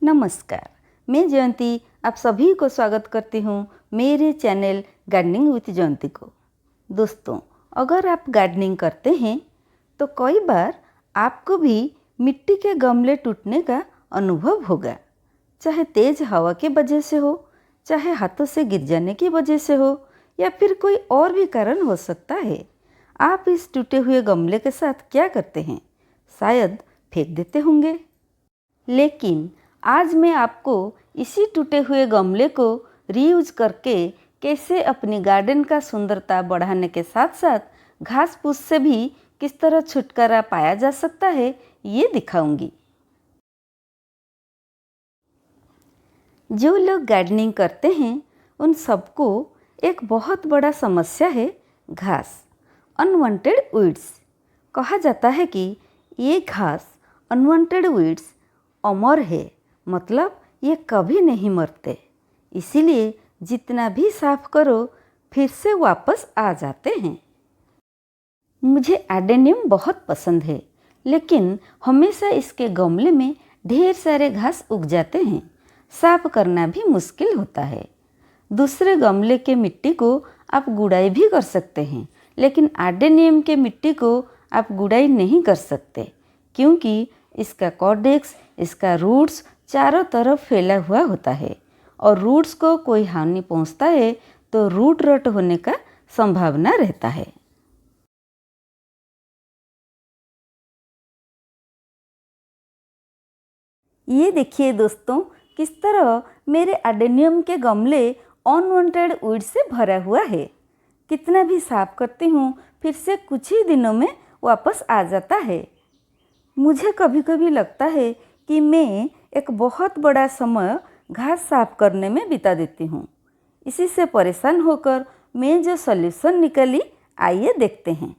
नमस्कार, मैं जयंती आप सभी को स्वागत करती हूँ मेरे चैनल गार्डनिंग विथ जयंती को। दोस्तों, अगर आप गार्डनिंग करते हैं तो कई बार आपको भी मिट्टी के गमले टूटने का अनुभव होगा, चाहे तेज हवा की वजह से हो, चाहे हाथों से गिर जाने की वजह से हो, या फिर कोई और भी कारण हो सकता है। आप इस टूटे हुए गमले के साथ क्या करते हैं? शायद फेंक देते होंगे। लेकिन आज मैं आपको इसी टूटे हुए गमले को रीयूज करके कैसे अपनी गार्डन का सुंदरता बढ़ाने के साथ साथ घास फूस से भी किस तरह छुटकारा पाया जा सकता है, ये दिखाऊंगी। जो लोग गार्डनिंग करते हैं उन सबको एक बहुत बड़ा समस्या है घास, अनवांटेड वीड्स। कहा जाता है कि ये घास, अनवांटेड वीड्स अमर है, मतलब ये कभी नहीं मरते। इसीलिए जितना भी साफ करो फिर से वापस आ जाते हैं। मुझे एडेनियम बहुत पसंद है, लेकिन हमेशा इसके गमले में ढेर सारे घास उग जाते हैं। साफ करना भी मुश्किल होता है। दूसरे गमले के मिट्टी को आप गुड़ाई भी कर सकते हैं, लेकिन एडेनियम के मिट्टी को आप गुड़ाई नहीं कर सकते, क्योंकि इसका कॉर्डेक्स, इसका रूट्स चारों तरफ फैला हुआ होता है और रूट्स को कोई हानि पहुंचता है तो रूट रट होने का संभावना रहता है। ये देखिए दोस्तों, किस तरह मेरे एडेनियम के गमले अनवांटेड वीड से भरा हुआ है। कितना भी साफ करती हूँ फिर से कुछ ही दिनों में वापस आ जाता है। मुझे कभी कभी लगता है कि मैं एक बहुत बड़ा समय घास साफ करने में बिता देती हूँ। इसी से परेशान होकर मैं जो सॉल्यूशन निकाली, आइए देखते हैं।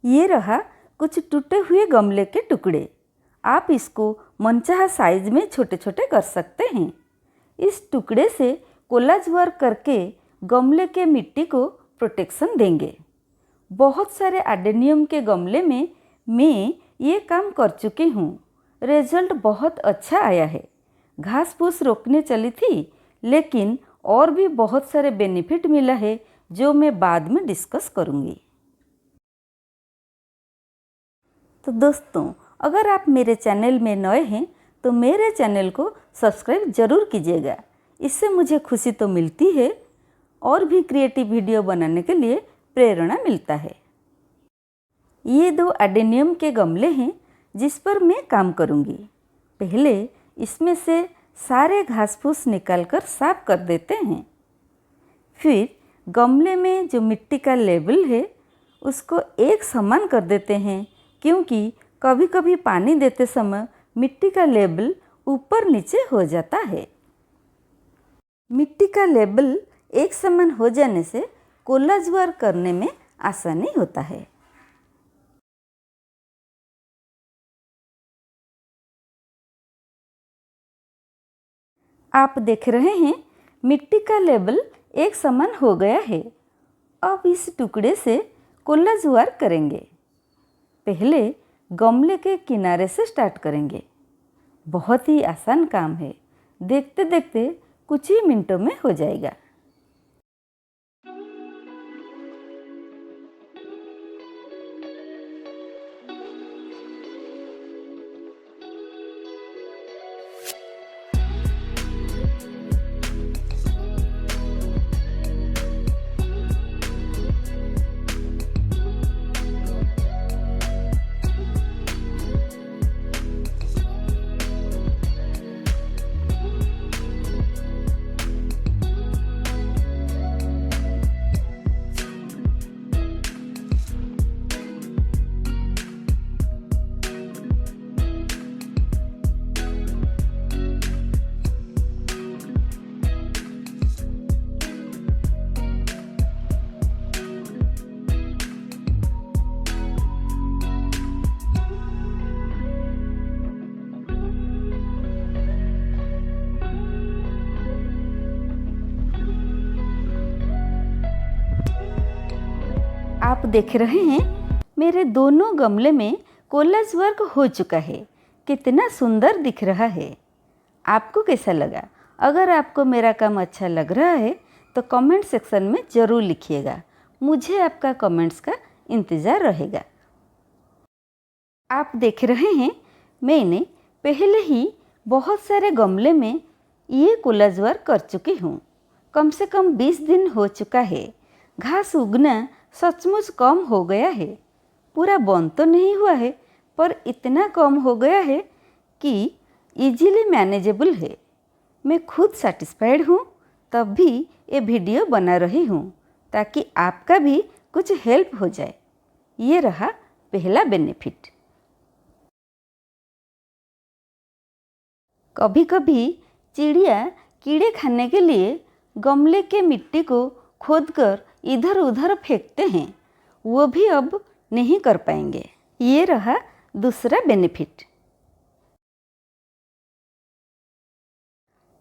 ये रहा कुछ टूटे हुए गमले के टुकड़े। आप इसको मनचाहा साइज में छोटे छोटे कर सकते हैं। इस टुकड़े से कोलाज वर्क करके गमले के मिट्टी को प्रोटेक्शन देंगे। बहुत सारे एडेनियम के गमले में मैं ये काम कर चुकी हूँ। रिजल्ट बहुत अच्छा आया है। घास फूस रोकने चली थी, लेकिन और भी बहुत सारे बेनिफिट मिला है जो मैं बाद में डिस्कस करूँगी। तो दोस्तों, अगर आप मेरे चैनल में नए हैं तो मेरे चैनल को सब्सक्राइब ज़रूर कीजिएगा। इससे मुझे खुशी तो मिलती है और भी क्रिएटिव वीडियो बनाने के लिए प्रेरणा मिलता है। ये दो एडेनियम के गमले हैं जिस पर मैं काम करूँगी। पहले इसमें से सारे घास फूस निकालकर साफ कर देते हैं। फिर गमले में जो मिट्टी का लेवल है उसको एक समान कर देते हैं, क्योंकि कभी कभी पानी देते समय मिट्टी का लेवल ऊपर नीचे हो जाता है। मिट्टी का लेवल एक समान हो जाने से कोलाज वर्क करने में आसानी होता है। आप देख रहे हैं मिट्टी का लेवल एक समान हो गया है। अब इस टुकड़े से कोलाज वर्क करेंगे। पहले गमले के किनारे से स्टार्ट करेंगे। बहुत ही आसान काम है, देखते देखते कुछ ही मिनटों में हो जाएगा। आप देख रहे हैं मेरे दोनों गमले में कोलाज वर्क हो चुका है। कितना सुंदर दिख रहा है। आपको कैसा लगा? अगर आपको मेरा काम अच्छा लग रहा है तो कमेंट सेक्शन में ज़रूर लिखिएगा। मुझे आपका कमेंट्स का इंतज़ार रहेगा। आप देख रहे हैं मैंने पहले ही बहुत सारे गमले में ये कोलाज वर्क कर चुकी हूँ। कम से कम 20 दिन हो चुका है। घास उगना सचमुच कम हो गया है। पूरा बंद तो नहीं हुआ है, पर इतना कम हो गया है कि इजीली मैनेजेबल है। मैं खुद सेटिस्फाइड हूँ, तब भी ये वीडियो बना रही हूँ ताकि आपका भी कुछ हेल्प हो जाए। ये रहा पहला बेनिफिट। कभी कभी चिड़िया कीड़े खाने के लिए गमले के मिट्टी को खोदकर इधर उधर फेंकते हैं, वो भी अब नहीं कर पाएंगे। ये रहा दूसरा बेनिफिट।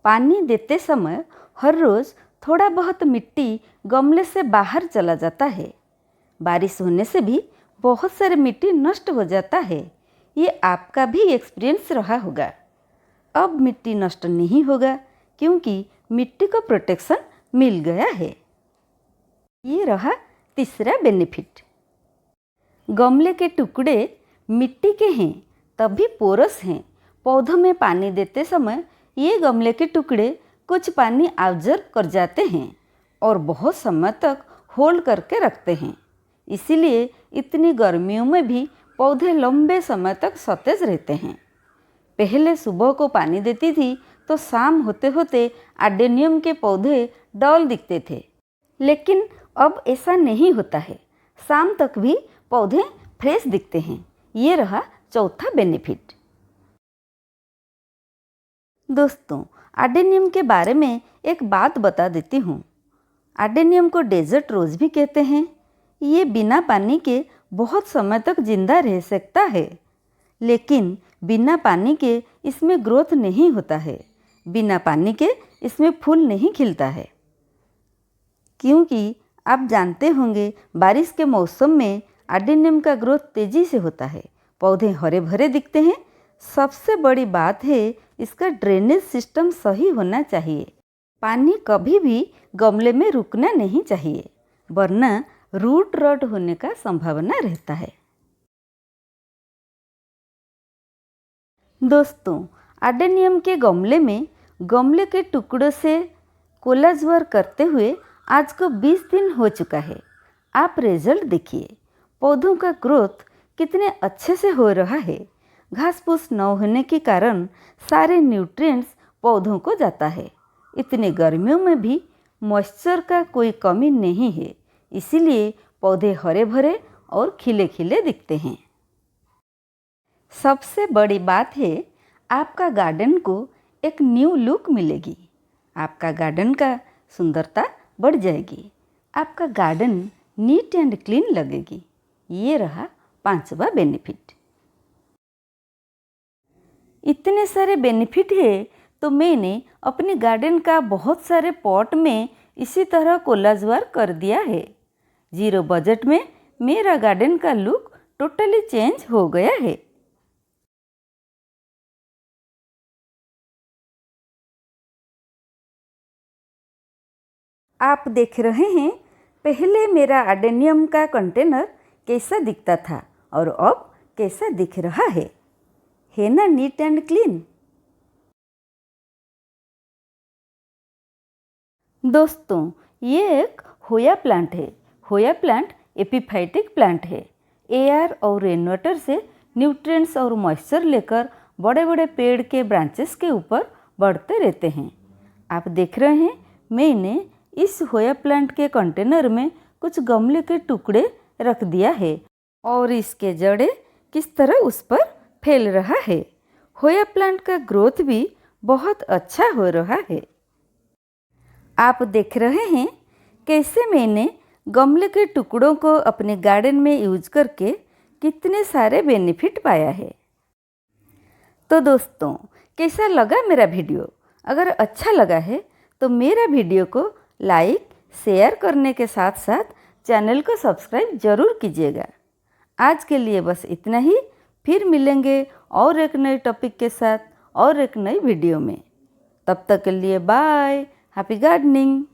पानी देते समय हर रोज़ थोड़ा बहुत मिट्टी गमले से बाहर चला जाता है। बारिश होने से भी बहुत सारी मिट्टी नष्ट हो जाता है। ये आपका भी एक्सपीरियंस रहा होगा। अब मिट्टी नष्ट नहीं होगा क्योंकि मिट्टी को प्रोटेक्शन मिल गया है। ये रहा तीसरा बेनिफिट। गमले के टुकड़े मिट्टी के हैं, तब भी पोरस हैं। पौधों में पानी देते समय ये गमले के टुकड़े कुछ पानी ऑब्जर्व कर जाते हैं और बहुत समय तक होल्ड करके रखते हैं। इसीलिए इतनी गर्मियों में भी पौधे लंबे समय तक सतेज रहते हैं। पहले सुबह को पानी देती थी तो शाम होते होते एडेनियम के पौधे डल दिखते थे, लेकिन अब ऐसा नहीं होता है। शाम तक भी पौधे फ्रेश दिखते हैं। ये रहा चौथा बेनिफिट। दोस्तों, एडेनियम के बारे में एक बात बता देती हूँ। एडेनियम को डेजर्ट रोज़ भी कहते हैं। ये बिना पानी के बहुत समय तक जिंदा रह सकता है, लेकिन बिना पानी के इसमें ग्रोथ नहीं होता है। बिना पानी के इसमें फूल नहीं खिलता है, क्योंकि आप जानते होंगे बारिश के मौसम में एडेनियम का ग्रोथ तेज़ी से होता है। पौधे हरे भरे दिखते हैं। सबसे बड़ी बात है इसका ड्रेनेज सिस्टम सही होना चाहिए। पानी कभी भी गमले में रुकना नहीं चाहिए, वरना रूट रॉट होने का संभावना रहता है। दोस्तों, एडेनियम के गमले में गमले के टुकड़ों से कोलाज वर्क करते हुए आज को 20 दिन हो चुका है। आप रिजल्ट देखिए। पौधों का ग्रोथ कितने अच्छे से हो रहा है। घास फूस न होने के कारण सारे न्यूट्रिएंट्स पौधों को जाता है। इतने गर्मियों में भी मॉइस्चर का कोई कमी नहीं है, इसीलिए पौधे हरे भरे और खिले खिले दिखते हैं। सबसे बड़ी बात है आपका गार्डन को एक न्यू लुक मिलेगी। आपका गार्डन का सुंदरता बढ़ जाएगी। आपका गार्डन नीट एंड क्लीन लगेगी। ये रहा पांचवा बेनिफिट। इतने सारे बेनिफिट है तो मैंने अपने गार्डन का बहुत सारे पॉट में इसी तरह कोलाज वर्क कर दिया है। 0 बजट में मेरा गार्डन का लुक टोटली चेंज हो गया है। आप देख रहे हैं पहले मेरा एडेनियम का कंटेनर कैसा दिखता था और अब कैसा दिख रहा है ना नीट एंड क्लीन। दोस्तों, ये एक होया प्लांट है। होया प्लांट एपीफाइटिक प्लांट है। एयर और रेन वाटर से न्यूट्रिएंट्स और मॉइस्चर लेकर बड़े बड़े पेड़ के ब्रांचेस के ऊपर बढ़ते रहते हैं। आप देख रहे हैं मैंने इस होया प्लांट के कंटेनर में कुछ गमले के टुकड़े रख दिया है और इसके जड़ें किस तरह उस पर फैल रहा है। होया प्लांट का ग्रोथ भी बहुत अच्छा हो रहा है। आप देख रहे हैं कैसे मैंने गमले के टुकड़ों को अपने गार्डन में यूज करके कितने सारे बेनिफिट पाया है। तो दोस्तों, कैसा लगा मेरा वीडियो? अगर अच्छा लगा है तो मेरा वीडियो को लाइक शेयर करने के साथ साथ चैनल को सब्सक्राइब जरूर कीजिएगा। आज के लिए बस इतना ही। फिर मिलेंगे और एक नए टॉपिक के साथ और एक नई वीडियो में। तब तक के लिए बाय। Happy gardening.